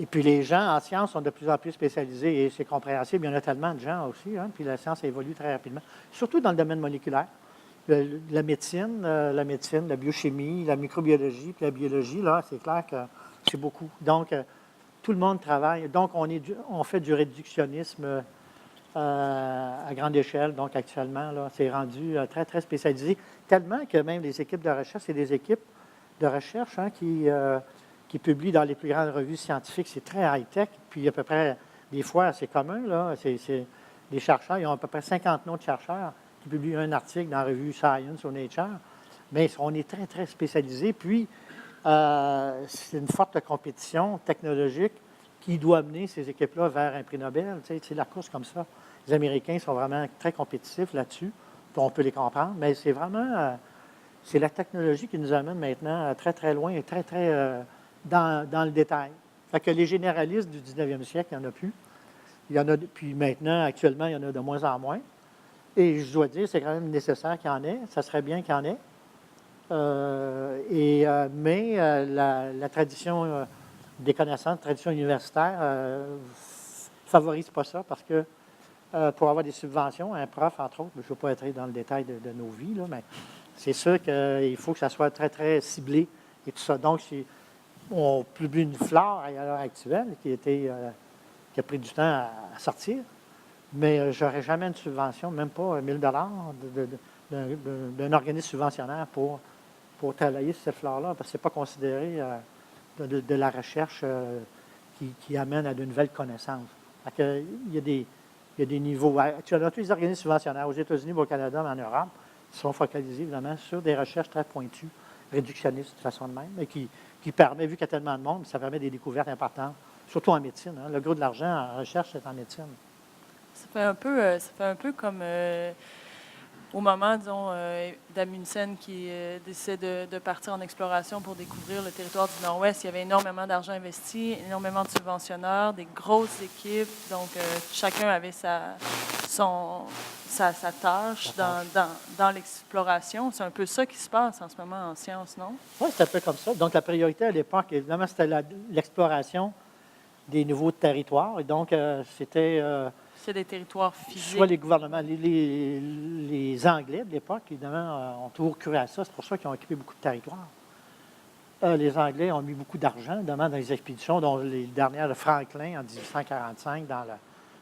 Et puis les gens en sciences sont de plus en plus spécialisés et c'est compréhensible. Il y en a tellement de gens aussi, hein, puis la science évolue très rapidement, surtout dans le domaine moléculaire. La médecine, la biochimie, la microbiologie, puis la biologie, là, c'est clair que c'est beaucoup. Donc, tout le monde travaille. Donc, on fait du réductionnisme à grande échelle. Donc, actuellement, là, c'est rendu très, très spécialisé, tellement que même les équipes de recherche, c'est des équipes de recherche hein, qui publient dans les plus grandes revues scientifiques. C'est très high-tech. Puis, à peu près, des fois, c'est commun, là. Les chercheurs, ils ont à peu près 50 noms de chercheurs qui publient un article dans la revue Science ou Nature. Mais on est très, très spécialisé. Puis, c'est une forte compétition technologique qui doit mener ces équipes-là vers un prix Nobel. C'est la course comme ça. Les Américains sont vraiment très compétitifs là-dessus. On peut les comprendre, mais c'est vraiment c'est la technologie qui nous amène maintenant très, très loin et très, très dans le détail. Fait que les généralistes du 19e siècle, il n'y en a plus. Il y en a, puis maintenant, actuellement, il y en a de moins en moins. Et je dois dire, c'est quand même nécessaire qu'il y en ait. Ça serait bien qu'il y en ait. Mais la tradition des connaissances, la tradition universitaire, ne favorise pas ça parce que pour avoir des subventions, un prof, entre autres, je ne veux pas être dans le détail de nos vies, là, mais c'est sûr qu'il faut que ça soit très, très ciblé et tout ça. Donc, on publie une flore à l'heure actuelle qui a pris du temps à sortir, mais je n'aurais jamais une subvention, même pas 1 000 d'un organisme subventionnaire pour travailler sur cette flore-là, parce que ce n'est pas considéré de la recherche qui amène à de nouvelles connaissances. Il y a des niveaux. Tu as tous les organismes subventionnaires aux États-Unis, au Canada, mais en Europe, qui sont focalisés évidemment sur des recherches très pointues, réductionnistes de façon de même, et qui permet, vu qu'il y a tellement de monde, ça permet des découvertes importantes, surtout en médecine. Hein. Le gros de l'argent en recherche, c'est en médecine. Ça fait un peu comme au moment, disons, d'Amundsen qui décide de partir en exploration pour découvrir le territoire du Nord-Ouest. Il y avait énormément d'argent investi, énormément de subventionneurs, des grosses équipes. Donc, chacun avait sa tâche dans l'exploration. C'est un peu ça qui se passe en ce moment en sciences, non? Oui, c'est un peu comme ça. Donc, la priorité à l'époque, évidemment, c'était l'exploration des nouveaux territoires. Et donc, c'était... c'est des territoires physiques. Soit les gouvernements, les Anglais de l'époque, évidemment, ont toujours cru à ça. C'est pour ça qu'ils ont occupé beaucoup de territoires. Les Anglais ont mis beaucoup d'argent, évidemment, dans les expéditions, dont les dernières de Franklin en 1845 dans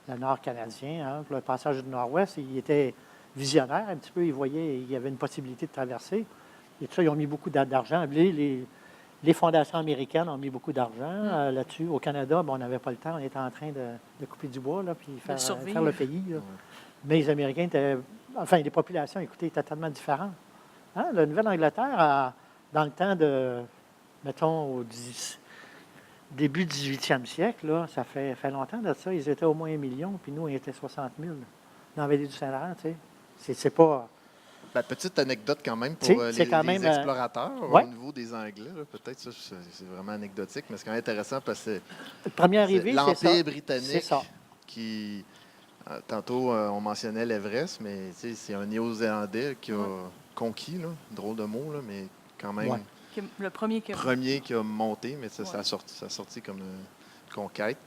le nord canadien, hein, pour le passage du Nord-Ouest. Il était visionnaire un petit peu. Il voyait qu'il y avait une possibilité de traverser. Et tout ça, ils ont mis beaucoup d'argent. Les fondations américaines ont mis beaucoup d'argent là-dessus. Au Canada, on n'avait pas le temps. On était en train de couper du bois, là, puis faire le pays. Là. Mais les Américains étaient... Enfin, les populations, écoutez, étaient tellement différentes. Hein? La Nouvelle-Angleterre, dans le temps de... Mettons, au début du 18e siècle, là, ça fait longtemps de ça. Ils étaient au moins 1 million, puis nous, on était 60 000 dans la vallée du Saint-Laurent, tu sais. C'est pas... petite anecdote quand même pour les explorateurs au niveau des Anglais. Peut-être ça, c'est vraiment anecdotique, mais c'est quand même intéressant parce que c'est l'Empire britannique qui... tantôt, on mentionnait l'Everest, mais c'est un Néo-Zélandais qui a conquis, là, drôle de mot, là, mais quand même le premier qui a monté, mais ça a sorti comme une conquête.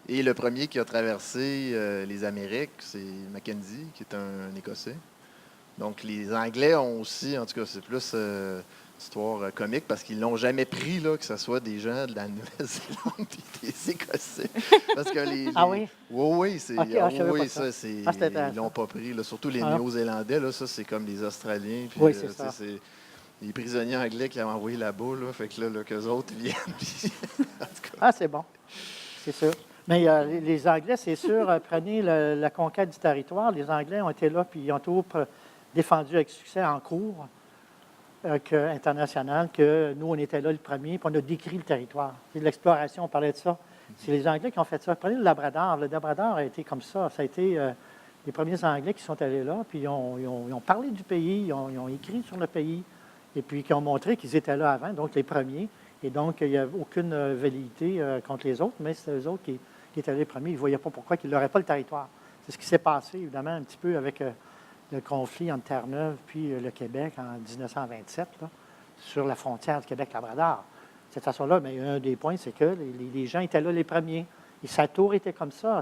Et le premier qui a traversé les Amériques, c'est Mackenzie, qui est un Écossais. Donc, les Anglais ont aussi, en tout cas, c'est plus histoire comique parce qu'ils ne l'ont jamais pris, là, que ce soit des gens de la Nouvelle-Zélande et des Écossais. Parce que oui? Oui, c'est. Okay, ça, c'est. Ils ne l'ont pas pris. Là. Surtout les Néo-Zélandais, là, ça, c'est comme les Australiens. Puis, oui, c'est ça. C'est les prisonniers anglais qui l'ont envoyé là-bas. Là, fait que là, qu'eux autres viennent. Puis, en tout cas. C'est bon. C'est sûr. Mais les Anglais, c'est sûr, prenez la conquête du territoire. Les Anglais ont été là, puis ils ont toujours défendu avec succès en cours international que nous, on était là le premier, puis on a décrit le territoire. C'est de l'exploration, on parlait de ça. C'est les Anglais qui ont fait ça. Prenez le Labrador. Le Labrador a été comme ça. Ça a été les premiers Anglais qui sont allés là, puis ils ont parlé du pays, ils ont écrit sur le pays, et puis qui ont montré qu'ils étaient là avant, donc les premiers. Et donc, il n'y a aucune velléité contre les autres, mais c'est eux autres qui étaient les premiers. Ils ne voyaient pas pourquoi ils n'auraient pas le territoire. C'est ce qui s'est passé, évidemment, un petit peu avec le conflit entre Terre-Neuve puis le Québec en 1927, là, sur la frontière du Québec-Labrador. cette façon-là. Mais un des points, c'est que les gens étaient là les premiers. Et sa tour était comme ça.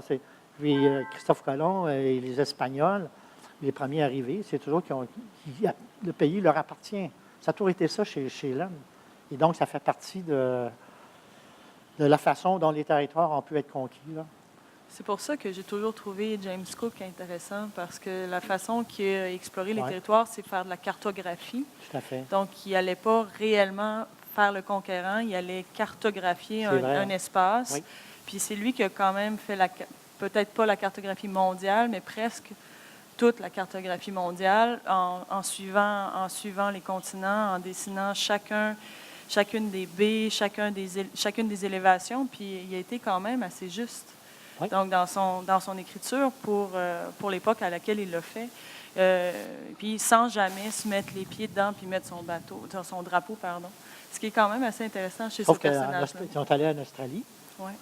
Puis Christophe Colomb et les Espagnols, les premiers arrivés, c'est toujours le pays leur appartient. Ça a toujours été ça chez l'homme. Et donc, ça fait partie de la façon dont les territoires ont pu être conquis, là. C'est pour ça que j'ai toujours trouvé James Cook intéressant, parce que la façon qu'il a exploré les territoires, c'est faire de la cartographie. Tout à fait. Donc, il n'allait pas réellement faire le conquérant, il allait cartographier un espace. Oui. Puis c'est lui qui a quand même fait peut-être pas la cartographie mondiale, mais presque toute la cartographie mondiale en suivant les continents, en dessinant chacune des baies, chacune des élévations. Puis il a été quand même assez juste. Oui. Donc, dans son écriture pour l'époque à laquelle il l'a fait. Puis sans jamais se mettre les pieds dedans puis mettre son drapeau, pardon. Ce qui est quand même assez intéressant chez ce personnage-là. Ils sont allés en Australie. Oui.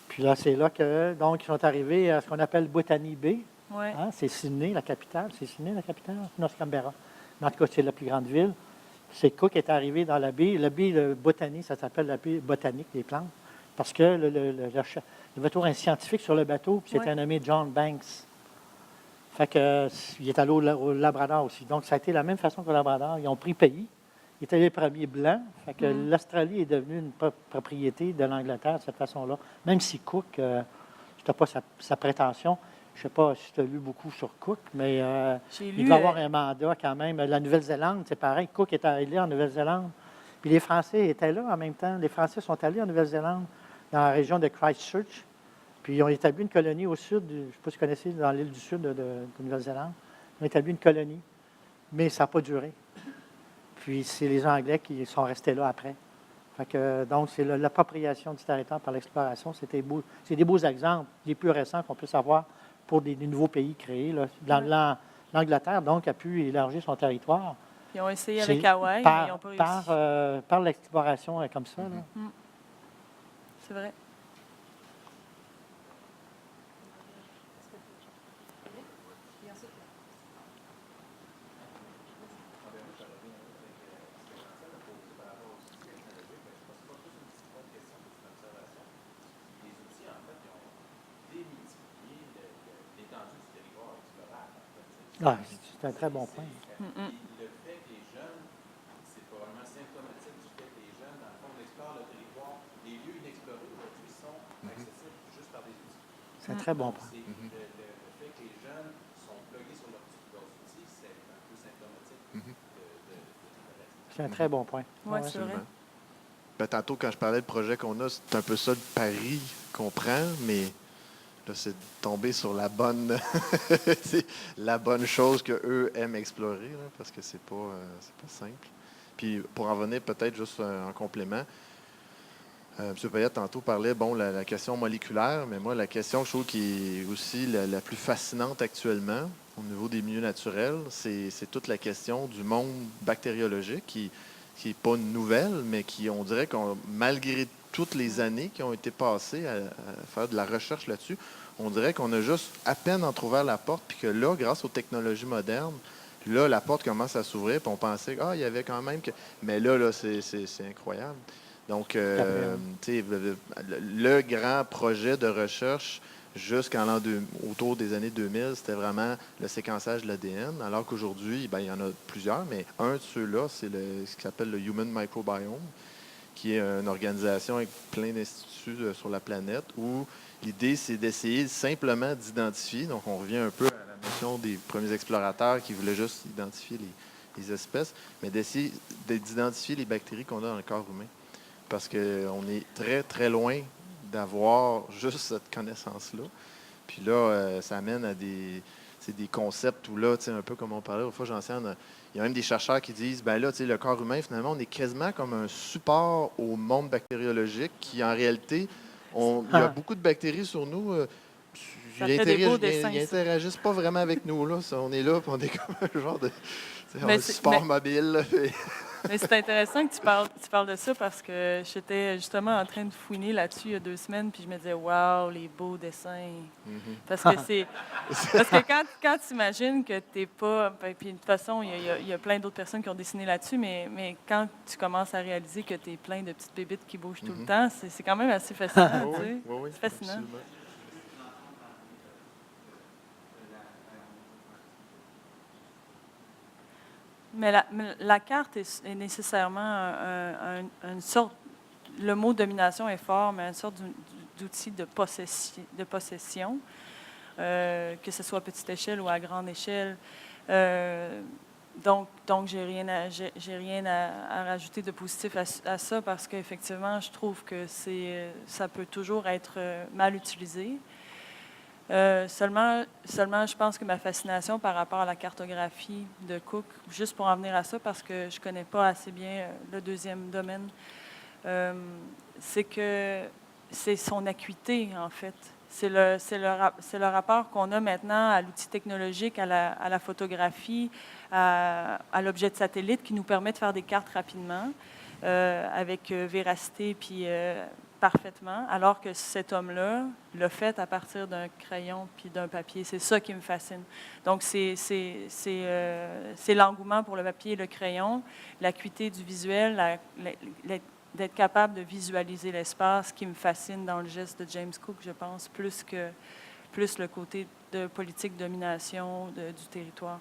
Puis là, c'est là que, donc, ils sont arrivés à ce qu'on appelle Botany Bay. Ouais. Hein? C'est Sydney, la capitale. C'est Sydney, la capitale? Non, c'est Canberra. Mais en tout cas, c'est la plus grande ville. C'est Cook est arrivé dans la baie. La baie de Botany, ça s'appelle la baie botanique des plantes. Parce que il y avait toujours un scientifique sur le bateau, puis c'était nommé John Banks. Fait que, il est allé au Labrador aussi. Donc, ça a été la même façon qu'au Labrador. Ils ont pris pays. Ils étaient les premiers blancs. Fait que l'Australie est devenue une propriété de l'Angleterre de cette façon-là. Même si Cook, c'était pas sa prétention. Je ne sais pas si tu as lu beaucoup sur Cook, mais il va avoir un mandat quand même. La Nouvelle-Zélande, c'est pareil. Cook est allé en Nouvelle-Zélande. Puis les Français étaient là en même temps. Les Français sont allés en Nouvelle-Zélande, dans la région de Christchurch. Puis ils ont établi une colonie au sud, je ne sais pas si vous connaissez, dans l'île du sud de Nouvelle-Zélande. Ils ont établi une colonie, mais ça n'a pas duré. Puis c'est les Anglais qui sont restés là après. Fait que, donc, c'est l'appropriation du territoire par l'exploration. C'est des beaux exemples, les plus récents qu'on peut savoir pour des nouveaux pays créés. Là. L'Angleterre, donc, a pu élargir son territoire. Ils ont essayé avec Hawaï, mais ils n'ont pas réussi. Par l'exploration comme ça. Là. C'est vrai. Ah, c'est un très bon point. Le fait que les jeunes, c'est probablement symptomatique du fait que les jeunes, dans le fond, explorent le territoire. Les lieux inexplorés aujourd'hui sont accessibles juste par des outils. C'est un très bon point. Le fait que les jeunes sont plugués sur leurs outils, c'est un peu symptomatique de c'est un très bon point. Oui, c'est vrai. Ben, tantôt, quand je parlais du projet qu'on a, c'est un peu ça le pari qu'on prend, mais là, c'est de tomber sur la bonne la bonne chose qu'eux aiment explorer, là, parce que c'est pas simple. Puis pour en venir peut-être juste en complément, M. Payette tantôt parlait, la question moléculaire, mais moi, la question que je trouve qui est aussi la plus fascinante actuellement au niveau des milieux naturels, c'est toute la question du monde bactériologique qui n'est pas nouvelle, mais qui, on dirait qu'on malgré toutes les années qui ont été passées à faire de la recherche là-dessus, on dirait qu'on a juste à peine entrouvert la porte, puis que là, grâce aux technologies modernes, là, la porte commence à s'ouvrir, puis on pensait il y avait quand même que... Mais là c'est incroyable. Donc, le grand projet de recherche autour des années 2000, c'était vraiment le séquençage de l'ADN, alors qu'aujourd'hui, il y en a plusieurs, mais un de ceux-là, c'est ce qui s'appelle le Human Microbiome, qui est une organisation avec plein d'instituts sur la planète, où l'idée, c'est d'essayer simplement d'identifier, donc on revient un peu à la notion des premiers explorateurs qui voulaient juste identifier les espèces, mais d'essayer d'identifier les bactéries qu'on a dans le corps humain. Parce qu'on est très, très loin d'avoir juste cette connaissance-là. Puis là, ça amène à des concepts où là, un peu comme on parlait l'autre fois, j'enseigne, il y a même des chercheurs qui disent, le corps humain, finalement, on est quasiment comme un support au monde bactériologique qui, en réalité, il y a beaucoup de bactéries sur nous. Ils n'interagissent pas vraiment avec nous. Là. On est là, puis on est comme un genre de support mobile. Mais c'est intéressant que tu parles de ça parce que j'étais justement en train de fouiner là-dessus il y a 2 semaines, puis je me disais, waouh, les beaux dessins. Parce que quand tu imagines que tu n'es pas. Puis de toute façon, il y a plein d'autres personnes qui ont dessiné là-dessus, mais quand tu commences à réaliser que tu es plein de petites bébites qui bougent tout le temps, c'est quand même assez fascinant. Tu sais. Oui, C'est fascinant. absolument. Mais la carte est nécessairement une sorte. Le mot domination est fort, mais une sorte d'outil de possession, que ce soit à petite échelle ou à grande échelle. Donc j'ai rien à rajouter de positif à ça parce qu'effectivement, je trouve que ça peut toujours être mal utilisé. Seulement, je pense que ma fascination par rapport à la cartographie de Cook, juste pour en venir à ça, parce que je ne connais pas assez bien le deuxième domaine, c'est que c'est son acuité, en fait. C'est le rapport qu'on a maintenant à l'outil technologique, à la photographie, à l'objet de satellite qui nous permet de faire des cartes rapidement, avec véracité puis parfaitement, alors que cet homme-là l'a fait à partir d'un crayon puis d'un papier. C'est ça qui me fascine. Donc, c'est l'engouement pour le papier et le crayon, l'acuité du visuel, d'être capable de visualiser l'espace qui me fascine dans le geste de James Cook, je pense, plus le côté de politique de domination du territoire.